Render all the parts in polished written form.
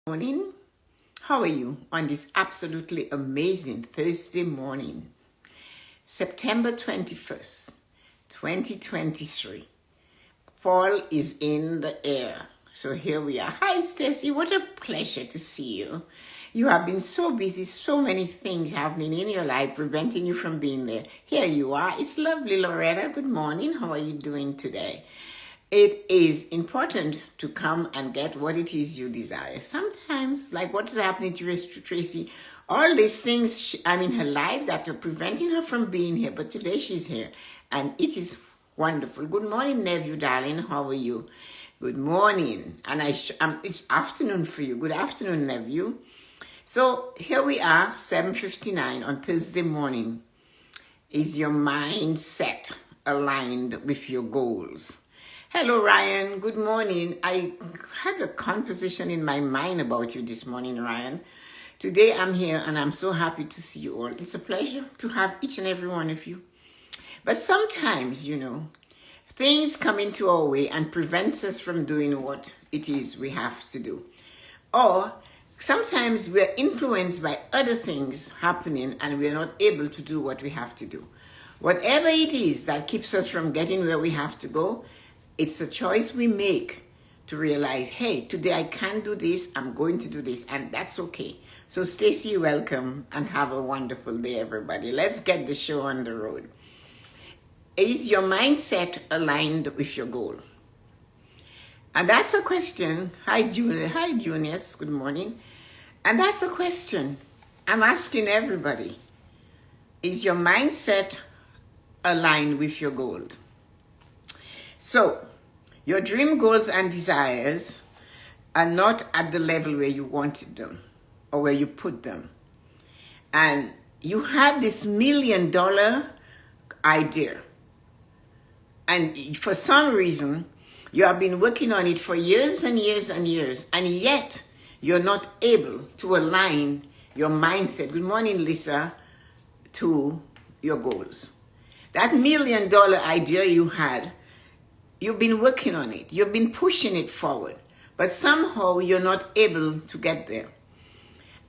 Morning. How are you on this absolutely amazing Thursday morning, September 21st, 2023? Fall is in the air. So here we are. Hi, Stacy. What a pleasure to see you. You have been so busy, so many things happening in your life, preventing you from being there. Here you are. It's lovely, Loretta. Good morning. How are you doing today? It is important to come and get what it is you desire. Sometimes, like what is happening to Tracy, all these things in her life that are preventing her from being here. But today she's here, and it is wonderful. Good morning, nephew, darling. How are you? Good morning. And it's afternoon for you. Good afternoon, nephew. So here we are, 7:59 on Thursday morning. Is your mindset aligned with your goals? Hello, Ryan. Good morning. I had a conversation in my mind about you this morning, Ryan. Today I'm here and I'm so happy to see you all. It's a pleasure to have each and every one of you. But sometimes, things come into our way and prevents us from doing what it is we have to do. Or sometimes we're influenced by other things happening and we're not able to do what we have to do. Whatever it is that keeps us from getting where we have to go, it's a choice we make to realize, hey, today I can't do this, I'm going to do this, and that's okay. So Stacy, welcome and have a wonderful day, everybody. Let's get the show on the road. Is your mindset aligned with your goal? And that's a question. Hi, Junius. Good morning. And that's a question I'm asking everybody. Is your mindset aligned with your goal? So, your dream goals and desires are not at the level where you wanted them or where you put them. And you had this $1 million idea. And for some reason, you have been working on it for years and years and years, and yet you're not able to align your mindset, good morning, Lisa, to your goals. That $1 million idea you had, you've been working on it. You've been pushing it forward. But somehow you're not able to get there.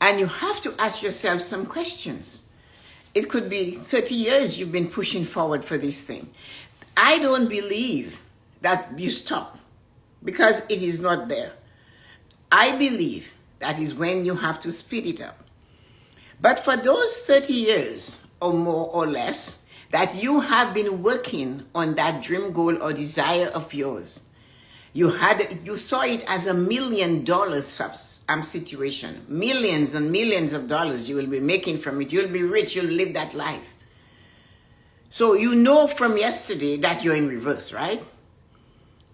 And you have to ask yourself some questions. It could be 30 years you've been pushing forward for this thing. I don't believe that you stop because it is not there. I believe that is when you have to speed it up. But for those 30 years or more or less, that you have been working on that dream goal or desire of yours. You saw it as $1 million situation. Millions and millions of dollars you will be making from it. You'll be rich. You'll live that life. So you know from yesterday that you're in reverse, right?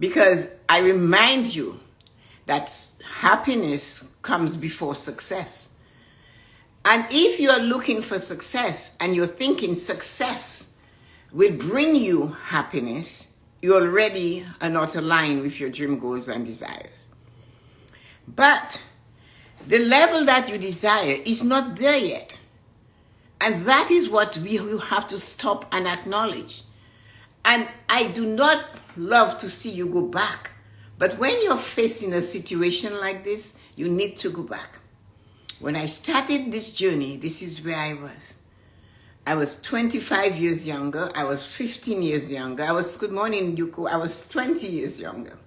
Because I remind you that happiness comes before success. And if you're looking for success and you're thinking success will bring you happiness, you already are not aligned with your dream goals and desires. But the level that you desire is not there yet. And that is what we have to stop and acknowledge. And I do not love to see you go back. But when you're facing a situation like this, you need to go back. When I started this journey, this is where I was. I was 25 years younger. I was 15 years younger. Good morning, Yuko. I was 20 years younger.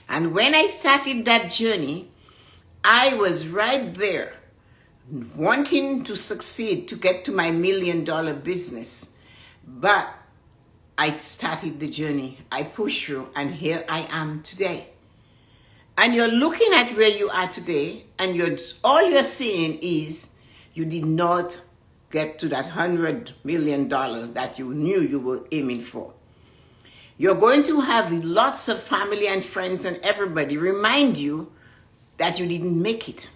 And when I started that journey, I was right there wanting to succeed to get to my $1 million business. But I started the journey. I pushed through, and here I am today. And you're looking at where you are today, and all you're seeing is you did not get to that $100 million that you knew you were aiming for. You're going to have lots of family and friends and everybody remind you that you didn't make it.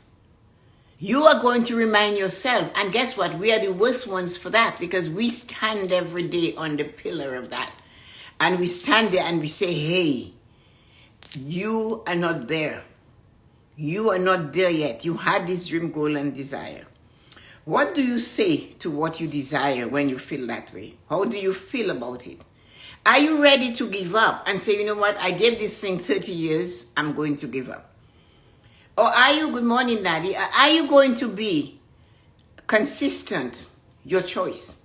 You are going to remind yourself, and guess what? We are the worst ones for that because we stand every day on the pillar of that. And we stand there and we say, hey, you are not there. You are not there yet. You had this dream, goal, and desire. What do you say to what you desire when you feel that way? How do you feel about it? Are you ready to give up and say, you know what, I gave this thing 30 years, I'm going to give up? Or are you, good morning, Daddy, are you going to be consistent? Your choice.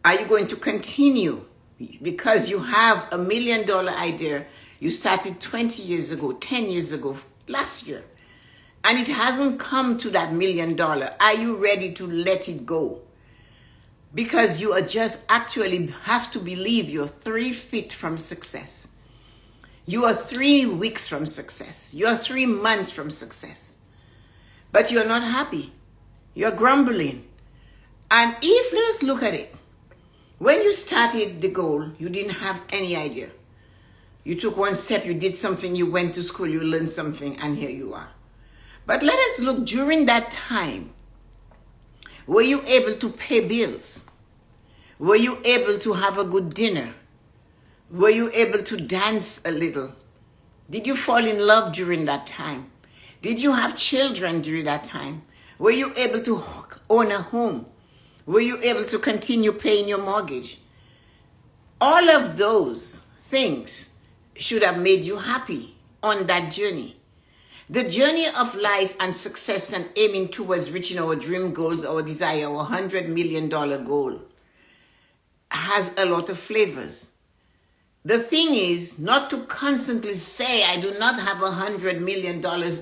Are you going to continue? Because you have $1 million idea, you started 20 years ago, 10 years ago, last year, and it hasn't come to that $1 million. Are you ready to let it go? Because you are just actually have to believe you're 3 feet from success. You are 3 weeks from success. You are 3 months from success. But you're not happy. You're grumbling. And if, let's look at it. When you started the goal, you didn't have any idea. You took one step, you did something, you went to school, you learned something, and here you are. But let us look during that time. Were you able to pay bills? Were you able to have a good dinner? Were you able to dance a little? Did you fall in love during that time? Did you have children during that time? Were you able to own a home? Were you able to continue paying your mortgage? All of those things should have made you happy on that journey. The journey of life and success and aiming towards reaching our dream goals, our desire, our $100 million goal has a lot of flavors. The thing is not to constantly say, I do not have $100 million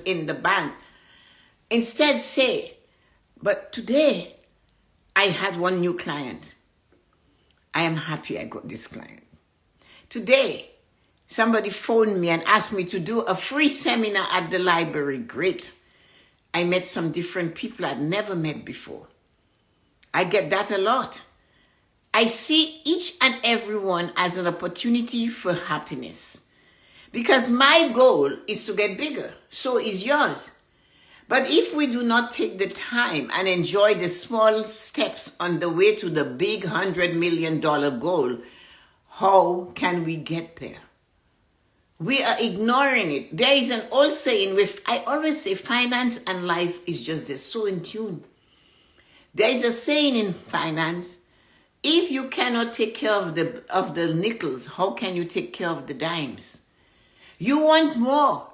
in the bank. Instead say, but today I had one new client. I am happy I got this client. Today, somebody phoned me and asked me to do a free seminar at the library. Great. I met some different people I'd never met before. I get that a lot. I see each and every one as an opportunity for happiness. Because my goal is to get bigger. So is yours. But if we do not take the time and enjoy the small steps on the way to the big $100 million goal, how can we get there? We are ignoring it. There is an old saying, I always say finance and life is just they're so in tune. There is a saying in finance, if you cannot take care of the nickels, how can you take care of the dimes? You want more,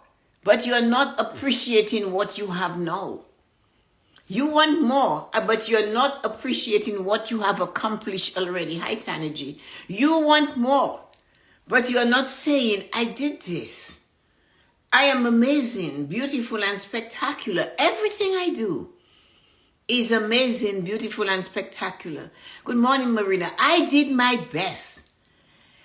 but you're not appreciating what you have now. You want more, but you're not appreciating what you have accomplished already. Hi, Tanaji. You want more, but you're not saying, I did this. I am amazing, beautiful, and spectacular. Everything I do is amazing, beautiful, and spectacular. Good morning, Marina. I did my best.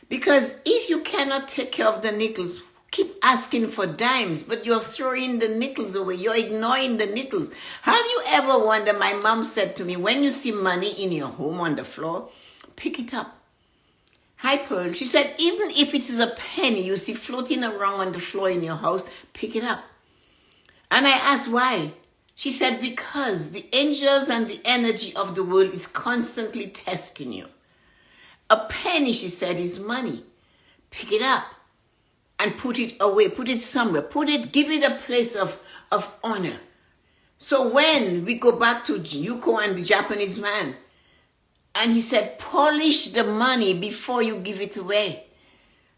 Because if you cannot take care of the nickels, keep asking for dimes, but you're throwing the nickels away. You're ignoring the nickels. Have you ever wondered, my mom said to me, when you see money in your home on the floor, pick it up. Hi, Pearl. She said, even if it is a penny you see floating around on the floor in your house, pick it up. And I asked why. She said, because the angels and the energy of the world is constantly testing you. A penny, she said, is money. Pick it up and put it away. Put it somewhere. Give it a place of honor. So when we go back to Yuko and the Japanese man, and he said, polish the money before you give it away.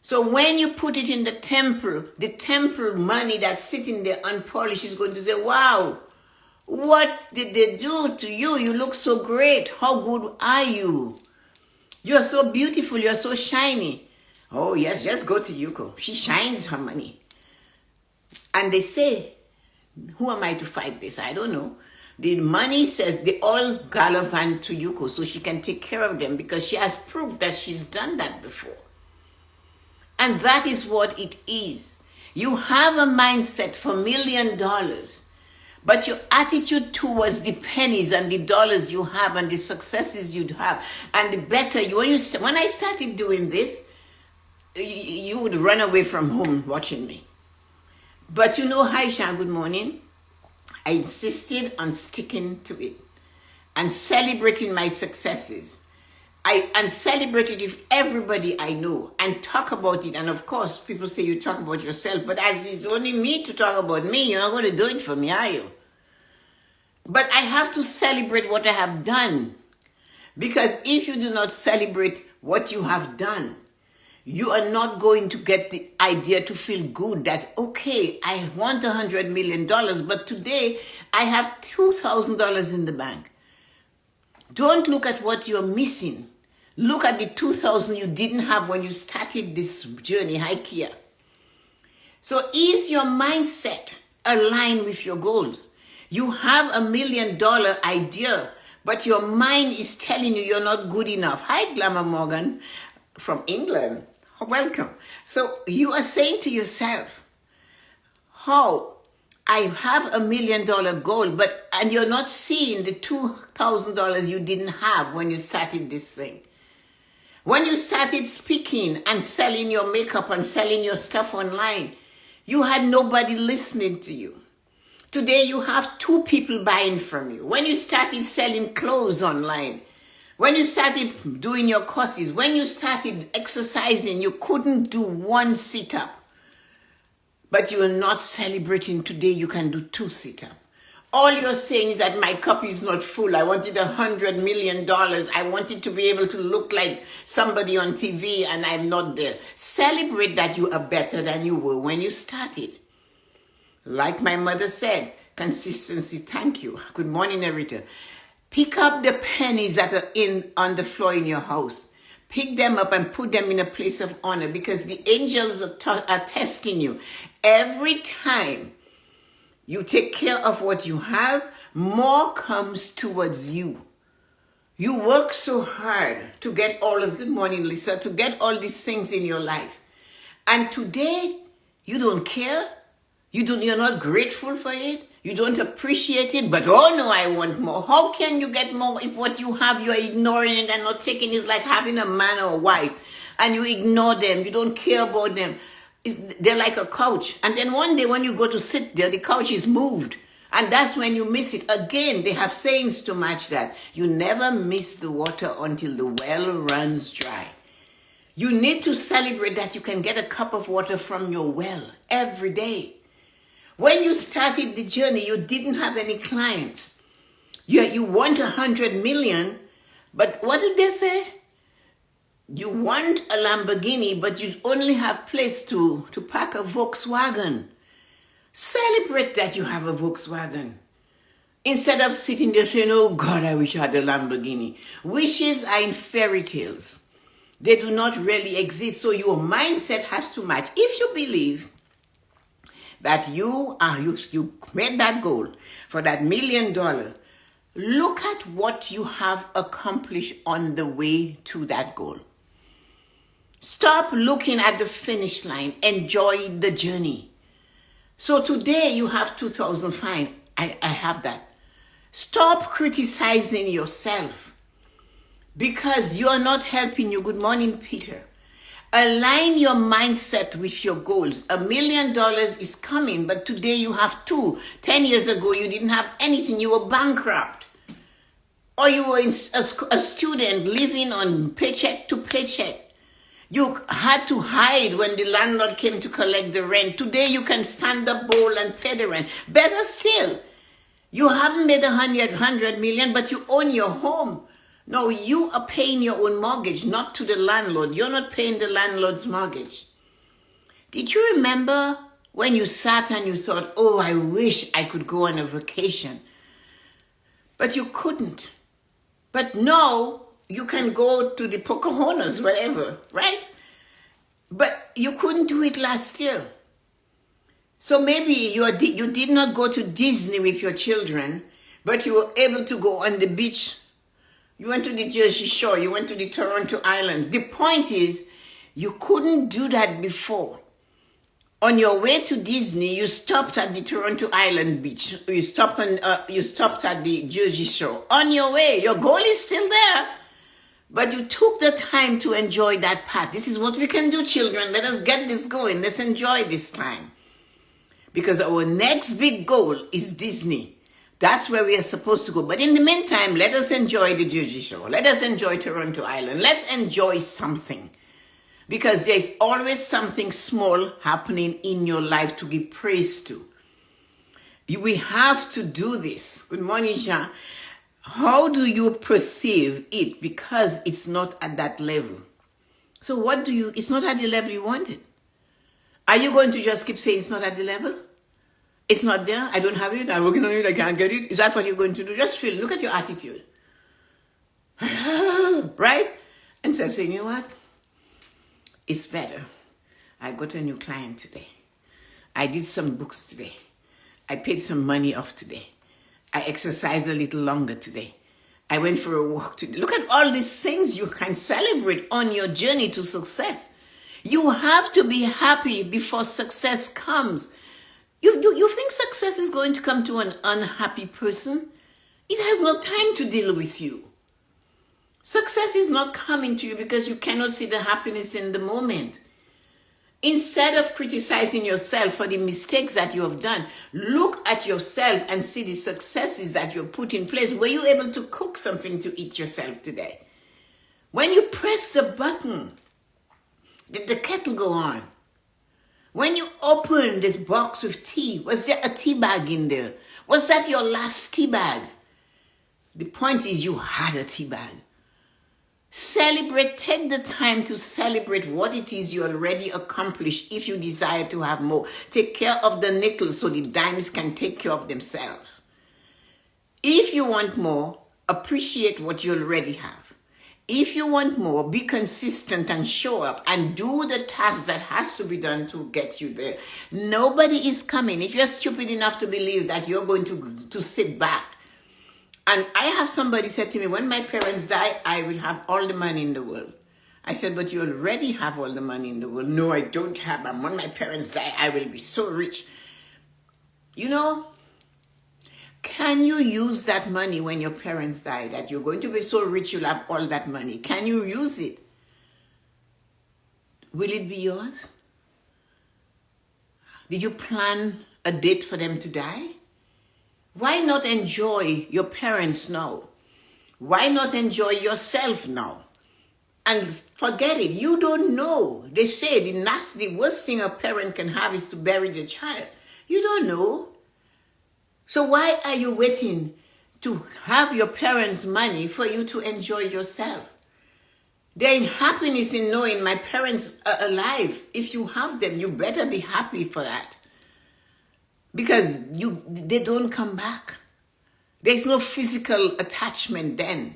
So when you put it in the temple money that's sitting there unpolished is going to say, wow, what did they do to you? You look so great. How good are you? You're so beautiful. You're so shiny. Oh, yes, just go to Yuko. She shines her money. And they say, who am I to fight this? I don't know. The money says they all gallivant to Yuko so she can take care of them because she has proof that she's done that before. And that is what it is. You have a mindset for $1 million. But your attitude towards the pennies and the dollars you have and the successes you have and the better you, when I started doing this, you would run away from home watching me. But you know, hi Sean, good morning. I insisted on sticking to it and celebrating my successes. And celebrate it with everybody I know and talk about it. And of course, people say you talk about yourself, but as it's only me to talk about me, you're not going to do it for me, are you? But I have to celebrate what I have done. Because if you do not celebrate what you have done, you are not going to get the idea to feel good that, okay, I want $100 million, but today I have $2,000 in the bank. Don't look at what you're missing. Look at the 2,000 you didn't have when you started this journey, IKEA. So is your mindset aligned with your goals? You have $1 million idea, but your mind is telling you you're not good enough. Hi, Glamour Morgan from England. Welcome. So you are saying to yourself, how I have $1 million goal, and you're not seeing the $2,000 you didn't have when you started this thing. When you started speaking and selling your makeup and selling your stuff online, you had nobody listening to you. Today you have 2 people buying from you. When you started selling clothes online, when you started doing your courses, when you started exercising, you couldn't do 1 sit-up. But you are not celebrating today you can do 2 sit-up. All you're saying is that my cup is not full. I wanted $100 million. I wanted to be able to look like somebody on TV and I'm not there. Celebrate that you are better than you were when you started. Like my mother said, consistency, thank you. Good morning, Erita. Pick up the pennies that are on the floor in your house. Pick them up and put them in a place of honor because the angels are testing you. Every time you take care of what you have, more comes towards you. You work so hard to get good morning, Lisa, to get all these things in your life. And today, you don't care. You're not grateful for it. You don't appreciate it, but oh no, I want more. How can you get more if what you have, you're ignoring it and not taking it? It's like having a man or a wife and you ignore them. You don't care about them. They're like a couch. And then one day when you go to sit there, the couch is moved. And that's when you miss it. Again, they have sayings to match that. You never miss the water until the well runs dry. You need to celebrate that you can get a cup of water from your well every day. When you started the journey, you didn't have any clients. You want 100 million, but what did they say? You want a Lamborghini, but you only have place to park a Volkswagen. Celebrate that you have a Volkswagen. Instead of sitting there saying, oh God, I wish I had a Lamborghini. Wishes are in fairy tales. They do not really exist. So your mindset has to match. If you believe that you made that goal for that $1 million, look at what you have accomplished on the way to that goal. Stop looking at the finish line. Enjoy the journey. So today you have 2,000, fine. I have that. Stop criticizing yourself because you are not helping you. Good morning, Peter. Align your mindset with your goals. $1 million is coming, but today you have 2. 10 years ago, you didn't have anything. You were bankrupt. Or you were a student living on paycheck to paycheck. You had to hide when the landlord came to collect the rent. Today you can stand up bold and pay the rent. Better still, you haven't made 100 million, but you own your home. No, you are paying your own mortgage, not to the landlord. You're not paying the landlord's mortgage. Did you remember when you sat and you thought, oh, I wish I could go on a vacation? But you couldn't. But now you can go to the Pocahontas, whatever, right? But you couldn't do it last year. So maybe you did not go to Disney with your children, but you were able to go on the beach. You went to the Jersey Shore. You went to the Toronto Islands. The point is, you couldn't do that before. On your way to Disney, you stopped at the Toronto Island beach. You stopped at the Jersey Shore. On your way, your goal is still there. But you took the time to enjoy that path. This is what we can do, children. Let us get this going. Let's enjoy this time. Because our next big goal is Disney. That's where we are supposed to go. But in the meantime, let us enjoy the Jersey Shore. Let us enjoy Toronto Island. Let's enjoy something. Because there's always something small happening in your life to give praise to. We have to do this. Good morning, Jean. How do you perceive it? Because it's not at that level. So what do you, it's not at the level you wanted. Are you going to just keep saying it's not at the level? It's not there, I don't have it, I'm working on it, I can't get it. Is that what you're going to do? Just feel, look at your attitude. Right? And so say, you know what? It's better. I got a new client today. I did some books today. I paid some money off today. I exercised a little longer today. I went for a walk today. Look at all these things you can celebrate on your journey to success. You have to be happy before success comes. You think success is going to come to an unhappy person? It has no time to deal with you. Success is not coming to you because you cannot see the happiness in the moment. Instead of criticizing yourself for the mistakes that you have done, look at yourself and see the successes that you've put in place. Were you able to cook something to eat yourself today? When you press the button, did the kettle go on? When you opened the box with tea, was there a tea bag in there? Was that your last tea bag? The point is you had a tea bag. Celebrate, take the time to celebrate what it is you already accomplished if you desire to have more. Take care of the nickels so the dimes can take care of themselves. If you want more, appreciate what you already have. If you want more, be consistent and show up and do the task that has to be done to get you there. Nobody is coming. If you're stupid enough to believe that you're going to sit back, and I have somebody said to me, when my parents die, I will have all the money in the world. I said, but you already have all the money in the world. No, I don't have. And when my parents die, I will be so rich. You know, can you use that money when your parents die, that you're going to be so rich you'll have all that money? Can you use it? Will it be yours? Did you plan a date for them to die? Why not enjoy your parents now? Why not enjoy yourself now? And forget it. You don't know. They say the worst thing a parent can have is to bury the child. You don't know. So why are you waiting to have your parents' money for you to enjoy yourself? There's happiness in knowing my parents are alive. If you have them, you better be happy for that. Because they don't come back. There's no physical attachment then.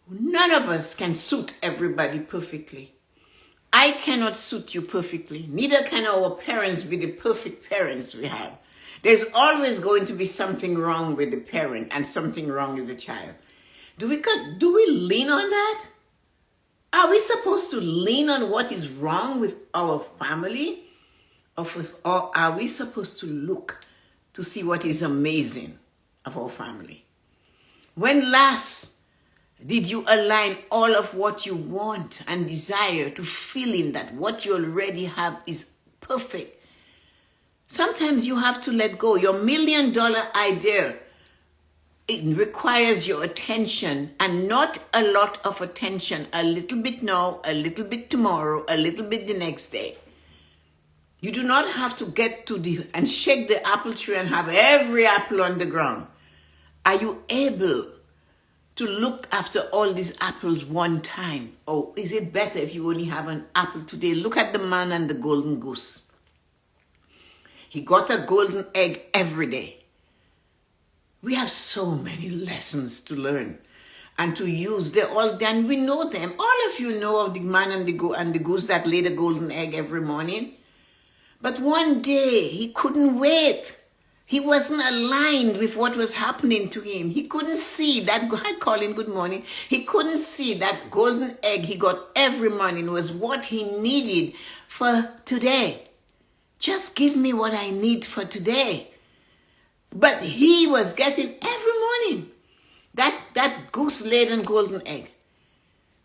None of us can suit everybody perfectly. I cannot suit you perfectly. Neither can our parents be the perfect parents we have. There's always going to be something wrong with the parent and something wrong with the child. Do we lean on that? Are we supposed to lean on what is wrong with our family? Or are we supposed to look to see what is amazing of our family? When last did you align all of what you want and desire to feeling that what you already have is perfect? Sometimes you have to let go. Your $1 million idea, it requires your attention, and not a lot of attention. A little bit now, a little bit tomorrow, a little bit the next day. You do not have to get and shake the apple tree and have every apple on the ground. Are you able to look after all these apples one time? Or is it better if you only have an apple today? Look at the man and the golden goose. He got a golden egg every day. We have so many lessons to learn and to use. They're all done. We know them. All of you know of the man and the goose that laid a golden egg every morning. But one day, he couldn't wait. He wasn't aligned with what was happening to him. He couldn't see that, hi Colin, good morning. He couldn't see that golden egg he got every morning was what he needed for today. Just give me what I need for today. But he was getting every morning that goose-laden golden egg.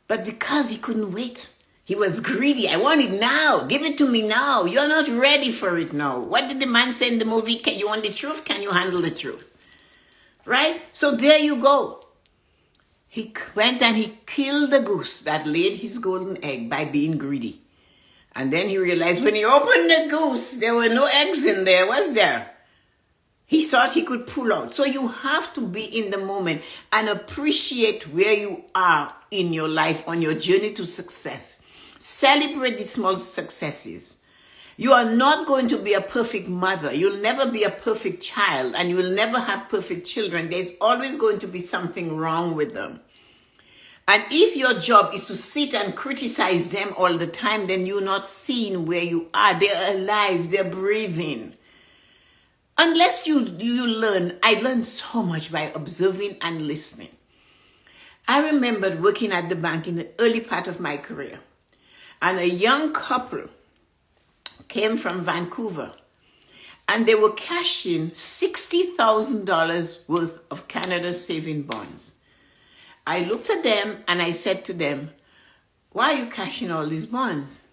But because he couldn't wait, he was greedy. I want it now. Give it to me now. You're not ready for it now. What did the man say in the movie? You want the truth? Can you handle the truth? Right? So there you go. He went and he killed the goose that laid his golden egg by being greedy. And then he realized when he opened the goose, there were no eggs in there, was there? He thought he could pull out. So you have to be in the moment and appreciate where you are in your life on your journey to success. Celebrate the small successes. You are not going to be a perfect mother. You'll never be a perfect child, and you will never have perfect children. There's always going to be something wrong with them. And if your job is to sit and criticize them all the time, then you're not seeing where you are. They're alive, they're breathing. Unless you learn, I learned so much by observing and listening. I remembered working at the bank in the early part of my career, and a young couple came from Vancouver, and they were cashing $60,000 worth of Canada saving bonds. I looked at them and I said to them, "Why are you cashing all these bonds?"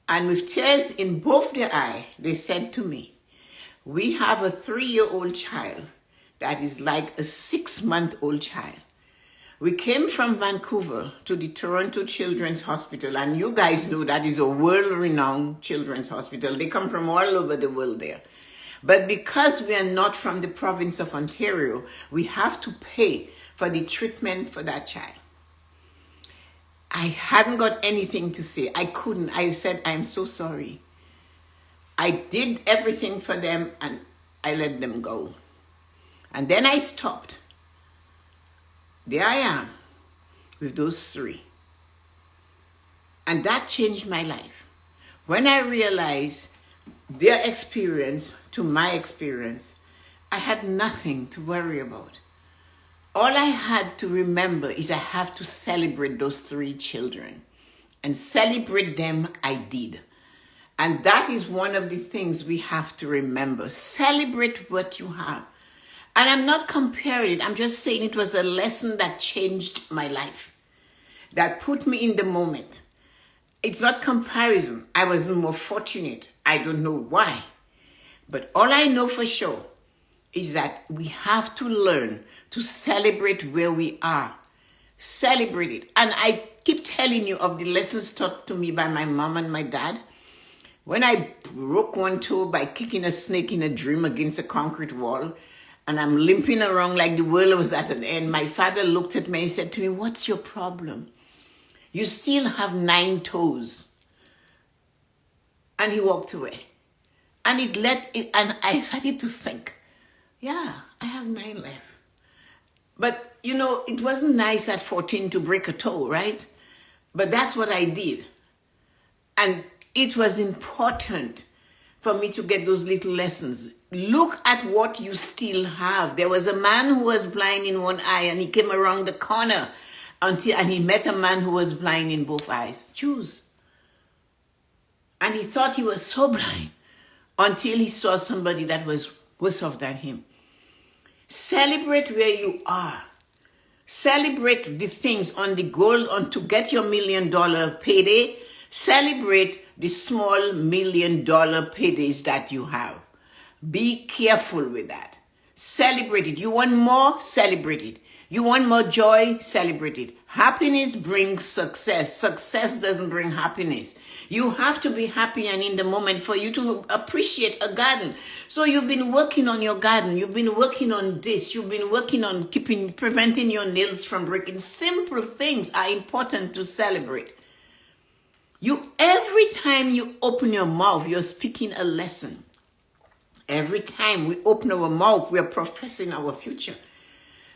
And with tears in both their eyes, they said to me, "We have a 3-year-old child that is like a 6-month-old child. We came from Vancouver to the Toronto Children's Hospital, and you guys know that is a world-renowned children's hospital. They come from all over the world there. But because we are not from the province of Ontario, we have to pay for the treatment for that child." I hadn't got anything to say. I couldn't. I said, "I'm so sorry." I did everything for them and I let them go. And then I stopped. There I am with those 3. And that changed my life. When I realized their experience to my experience, I had nothing to worry about. All I had to remember is I have to celebrate those 3 children. And celebrate them I did. And that is one of the things we have to remember. Celebrate what you have. And I'm not comparing it. I'm just saying it was a lesson that changed my life, that put me in the moment. It's not comparison. I was more fortunate. I don't know why. But all I know for sure is that we have to learn to celebrate where we are. Celebrate it. And I keep telling you of the lessons taught to me by my mom and my dad. When I broke one toe by kicking a snake in a dream against a concrete wall, and I'm limping around like the world was at an end, my father looked at me and said to me, "What's your problem? You still have 9 toes." And he walked away. And and I started to think, yeah, I have 9 left. But, it wasn't nice at 14 to break a toe, right? But that's what I did. And it was important for me to get those little lessons. Look at what you still have. There was a man who was blind in one eye, and he came around the corner and he met a man who was blind in both eyes. Choose. And he thought he was so blind until he saw somebody that was worse off than him. Celebrate where you are. Celebrate the things on the goal to get your $1 million payday. Celebrate the small $1 million paydays that you have. Be careful with that. Celebrate it. You want more? Celebrate it. You want more joy? Celebrate it. Happiness brings success. Success doesn't bring happiness. You have to be happy and in the moment for you to appreciate a garden. So you've been working on your garden. You've been working on this. You've been working on preventing your nails from breaking. Simple things are important to celebrate. Every time you open your mouth, you're speaking a lesson. Every time we open our mouth, we are professing our future.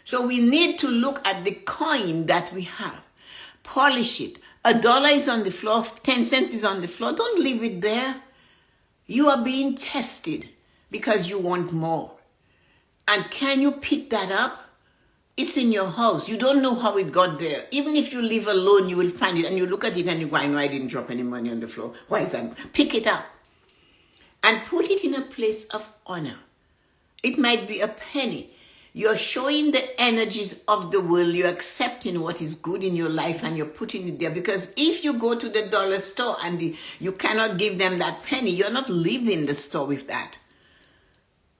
So we need to look at the coin that we have. Polish it. $1 is on the floor, 10 cents is on the floor. Don't leave it there. You are being tested because you want more. And can you pick that up? It's in your house. You don't know how it got there. Even if you live alone, you will find it and you look at it and you go, "I know I didn't drop any money on the floor. Why is that?" Pick it up and put it in a place of honor. It might be a penny. You're showing the energies of the world. You're accepting what is good in your life and you're putting it there. Because if you go to the dollar store and you cannot give them that penny, you're not leaving the store with that.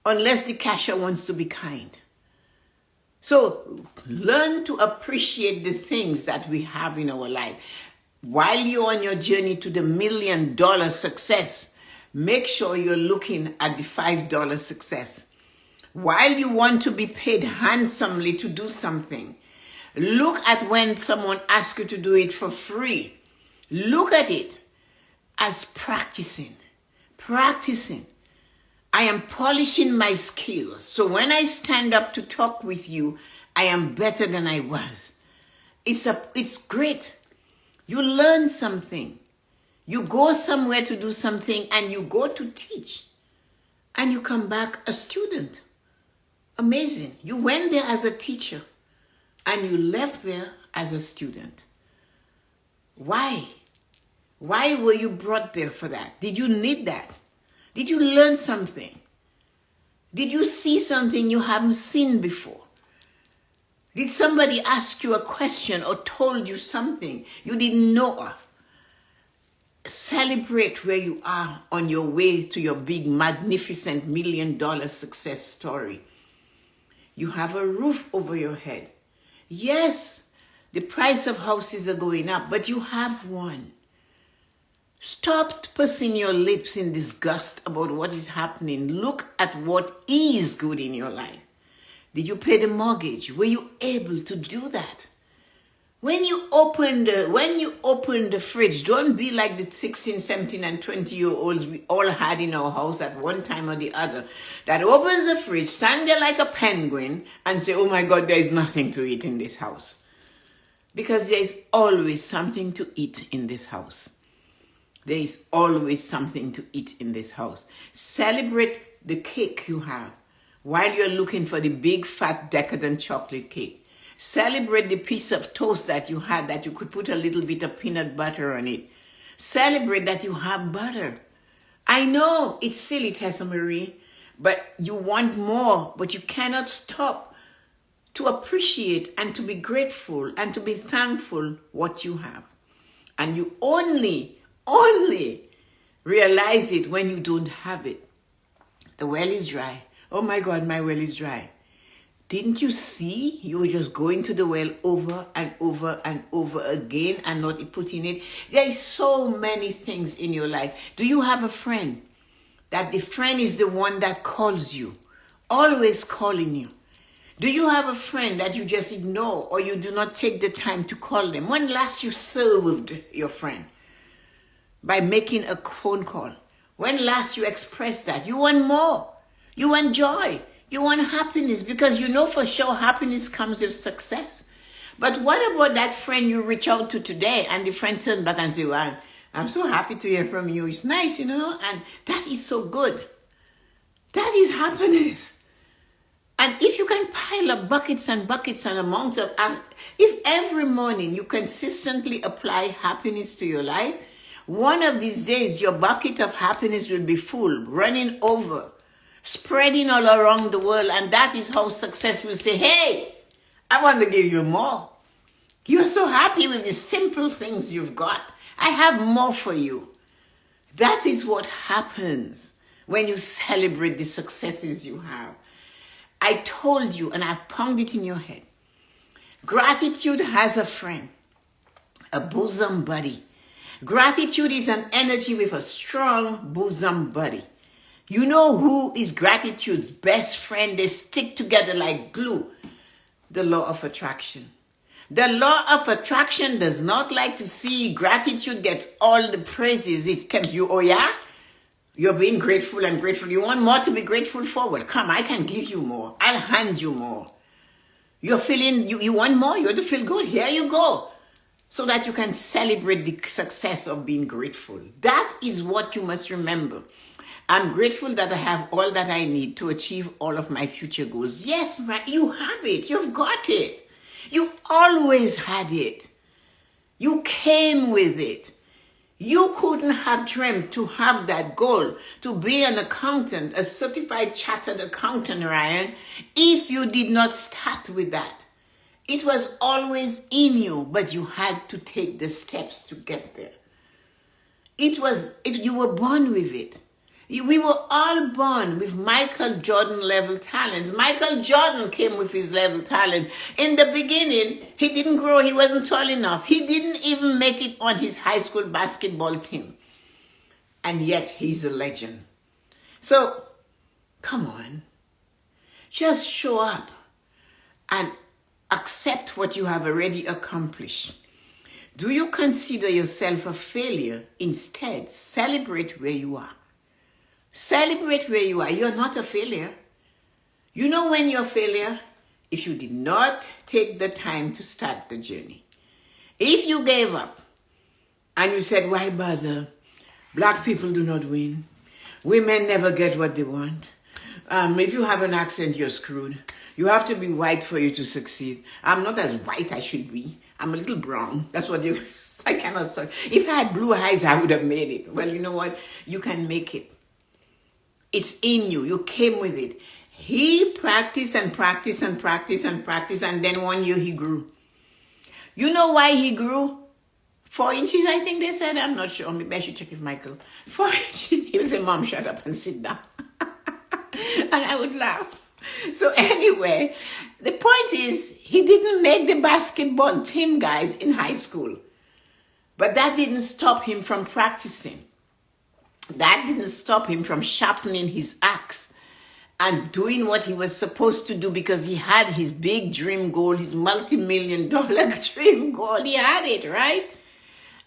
Unless the cashier wants to be kind. So learn to appreciate the things that we have in our life. While you're on your journey to the $1 million success, make sure you're looking at the $5 success. While you want to be paid handsomely to do something, look at when someone asks you to do it for free. Look at it as practicing. Practicing. I am polishing my skills. So when I stand up to talk with you, I am better than I was. It's great. You learn something. You go somewhere to do something and you go to teach. And you come back a student. Amazing. You went there as a teacher and you left there as a student. Why? Why were you brought there for that? Did you need that? Did you learn something? Did you see something you haven't seen before? Did somebody ask you a question or told you something you didn't know of? Celebrate where you are on your way to your big, magnificent $1 million success story. You have a roof over your head. Yes, the price of houses are going up, but you have one. Stop pursing your lips in disgust about what is happening. Look at what is good in your life. Did you pay the mortgage? Were you able to do that? When you open the fridge, don't be like the 16, 17, and 20-year-olds we all had in our house at one time or the other that opens the fridge, stand there like a penguin, and say, oh my God, there is nothing to eat in this house. Because there is always something to eat in this house. There is always something to eat in this house. Celebrate the cake you have while you're looking for the big, fat, decadent chocolate cake. Celebrate the piece of toast that you had that you could put a little bit of peanut butter on it. Celebrate that you have butter. I know it's silly, Tessa-Marie, but you want more, but you cannot stop to appreciate and to be grateful and to be thankful what you have. And you only realize it when you don't have it. The well is dry. Oh my God, my well is dry. Didn't you see? You were just going to the well over and over and over again and not putting it. There is so many things in your life. Do you have a friend? That the friend is the one that calls you, always calling you. Do you have a friend that you just ignore or you do not take the time to call them? When last you served your friend? By making a phone call. When last you expressed that? You want more. You want joy. You want happiness because you know for sure happiness comes with success. But what about that friend you reach out to today and the friend turned back and say, well, I'm so happy to hear from you. It's nice, you know, and that is so good. That is happiness. And if you can pile up buckets and buckets and amounts of, if every morning you consistently apply happiness to your life, one of these days your bucket of happiness will be full, running over, spreading all around the world, and that is how success will say, hey, I want to give you more. You're so happy with the simple things you've got. I have more for you. That is what happens when you celebrate the successes you have. I told you, and I pounded it in your head, gratitude has a friend, a bosom buddy. Gratitude is an energy with a strong bosom buddy. You know who is gratitude's best friend? They stick together like glue. The law of attraction. The law of attraction does not like to see gratitude get all the praises. It comes, you, oh yeah? You're being grateful and grateful. You want more to be grateful for? Well, come, I can give you more. I'll hand you more. You're feeling, you want more? You want to feel good? Here you go. So that you can celebrate the success of being grateful. That is what you must remember. I'm grateful that I have all that I need to achieve all of my future goals. Yes, you have it. You've got it. You always had it. You came with it. You couldn't have dreamt to have that goal, to be an accountant, a certified chartered accountant, Ryan, if you did not start with that. It was always in you, but you had to take the steps to get there. You were born with it. We were all born with Michael Jordan level talents. Michael Jordan came with his level talent. In the beginning, he didn't grow. He wasn't tall enough. He didn't even make it on his high school basketball team. And yet, he's a legend. So, come on. Just show up and accept what you have already accomplished. Do you consider yourself a failure? Instead, celebrate where you are. Celebrate where you are. You're not a failure. You know when you're a failure? If you did not take the time to start the journey. If you gave up and you said, why bother? Black people do not win. Women never get what they want. If you have an accent, you're screwed. You have to be white for you to succeed. I'm not as white as I should be. I'm a little brown. That's what you... I cannot say. If I had blue eyes, I would have made it. Well, you know what? You can make it. It's in you. You came with it. He practiced and practiced and practiced and practiced, and then one year he grew. You know why he grew? 4 inches, I think they said. I'm not sure. Maybe I should check with Michael. 4 inches. He would say, Mom, shut up and sit down. And I would laugh. So anyway, the point is, he didn't make the basketball team, guys, in high school. But that didn't stop him from practicing. That didn't stop him from sharpening his axe and doing what he was supposed to do, because he had his big dream goal, his multi-million-dollar dream goal. He had it, right?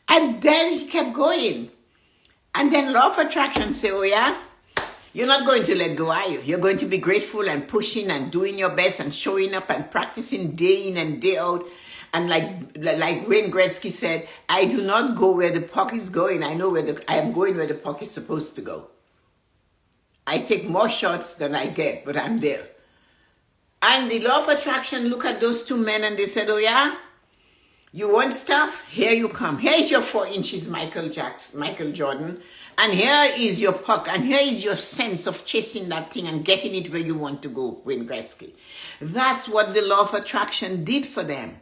And then he kept going. And then law of attraction say, oh yeah, you're not going to let go, are you? You're going to be grateful and pushing and doing your best and showing up and practicing day in and day out. And like Wayne Gretzky said, I do not go where the puck is going. I know I am going where the puck is supposed to go. I take more shots than I get, but I'm there. And the law of attraction look at those two men and they said, oh yeah, you want stuff? Here you come. Here is your 4 inches, Michael Jordan. And here is your puck. And here is your sense of chasing that thing and getting it where you want to go, Wayne Gretzky. That's what the law of attraction did for them.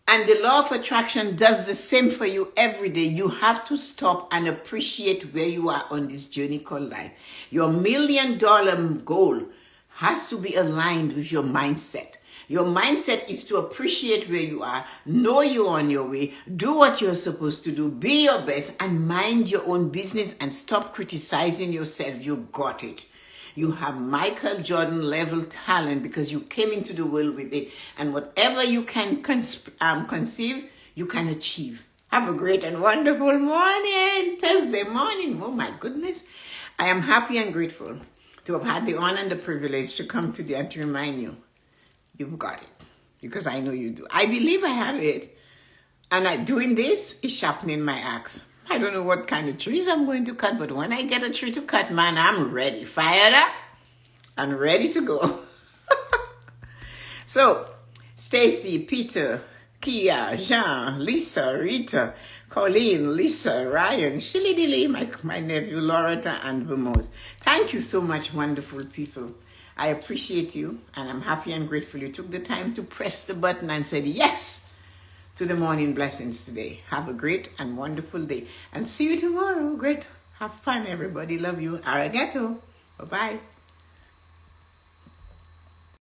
And the law of attraction does the same for you every day. You have to stop and appreciate where you are on this journey called life. Your $1 million goal has to be aligned with your mindset. Your mindset is to appreciate where you are, know you're on your way, do what you're supposed to do, be your best, and mind your own business and stop criticizing yourself. You got it. You have Michael Jordan level talent because you came into the world with it. And whatever you can conceive, you can achieve. Have a great and wonderful morning. Thursday morning. Oh my goodness. I am happy and grateful to have had the honor and the privilege to come today and to remind you, you've got it. Because I know you do. I believe I have it. And doing this is sharpening my axe. I don't know what kind of trees I'm going to cut, but when I get a tree to cut, man, I'm ready. Fired up and ready to go. So, Stacy, Peter, Kia, Jean, Lisa, Rita, Colleen, Lisa, Ryan, Shilly Dilly, my nephew, Loretta, and Vamos. Thank you so much, wonderful people. I appreciate you, and I'm happy and grateful you took the time to press the button and said yes to the morning blessings today. Have a great and wonderful day. And see you tomorrow. Great. Have fun, everybody. Love you. Arigato. Bye-bye.